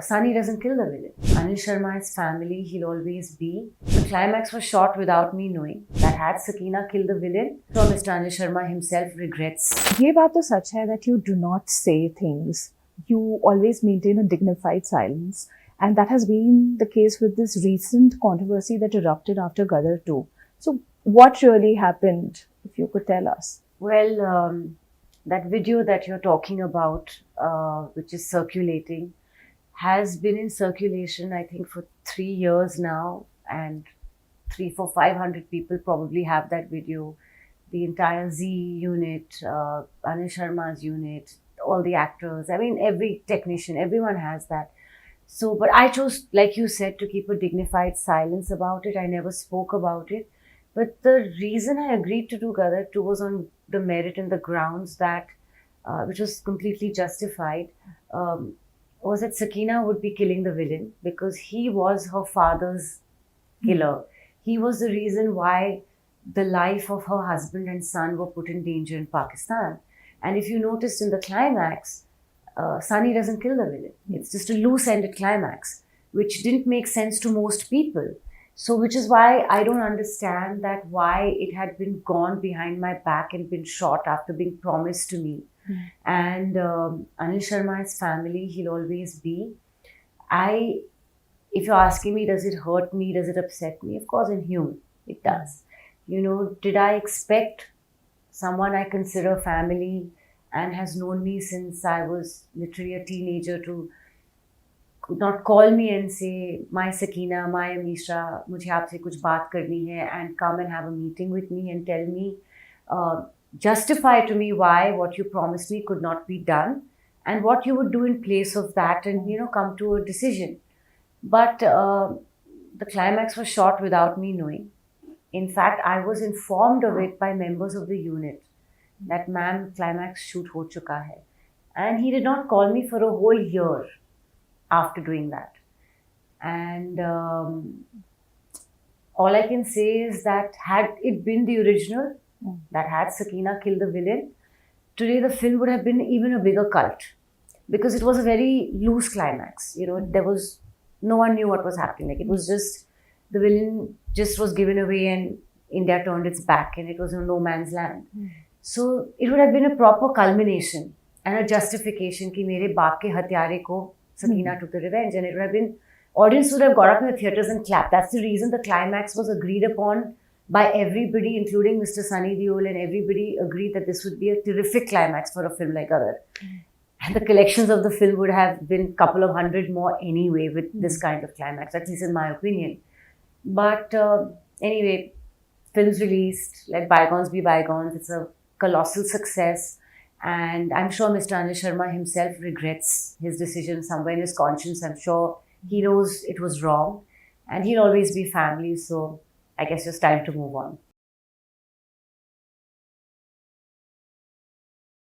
Sunny doesn't kill the villain. Anil Sharma is family, he'll always be. The climax was shot without me knowing that had Sakina killed the villain, so Mr. Anil Sharma himself regrets. ये बात तो सच है that you do not say things. You always maintain a dignified silence. And that has been the case with this recent controversy that erupted after Gadar 2. So what really happened, if you could tell us? Well, that video that you're talking about, which is circulating, has been in circulation, I think, for 3 years now, and 500 people probably have that video. The entire Z unit, Anil Sharma's unit, all the actors, I mean, every technician, everyone has that. So, but I chose, like you said, to keep a dignified silence about it. I never spoke about it. But the reason I agreed to do Gadar 2 was on the merit and the grounds that, which was completely justified, was that Sakina would be killing the villain because he was her father's killer. He was the reason why the life of her husband and son were put in danger in Pakistan. And if you noticed in the climax, Sunny doesn't kill the villain. It's just a loose-ended climax, which didn't make sense to most people. So, which is why I don't understand that why it had been gone behind my back and been shot after being promised to me. And Anil Sharma's family, he'll always be. If you're asking me, does it hurt me? Does it upset me? Of course, in human, it does. You know, did I expect someone I consider family and has known me since I was literally a teenager to not call me and say, my Sakina, my Ameesha, mujhe aapse kuch baat karni hai, and come and have a meeting with me and tell me, justify to me why what you promised me could not be done and what you would do in place of that, and, you know, come to a decision. But the climax was shot without me knowing. In fact, I was informed of it by members of the unit that, ma'am, climax shoot ho chuka hai. And he did not call me for a whole year after doing that. And all I can say is that had it been the original, that had Sakina killed the villain, today the film would have been even a bigger cult because it was a very loose climax. You know, there was, no one knew what was happening. Like, it was just, the villain just was given away and India turned its back and it was in no man's land. So it would have been a proper culmination and a justification ki mere baap ke hatyare ko Sakina took the revenge, and it would have been, audience would have got up in the theatres and clapped. That's the reason the climax was agreed upon by everybody, including Mr. Sunny Deol, and everybody agreed that this would be a terrific climax for a film like Gadar. And the collections of the film would have been a couple of hundred more anyway with this kind of climax, at least in my opinion. But anyway, film's released, let bygones be bygones. It's a colossal success. And I'm sure Mr. Anil Sharma himself regrets his decision somewhere in his conscience. I'm sure he knows it was wrong. And he'll always be family. So I guess it's time to move on.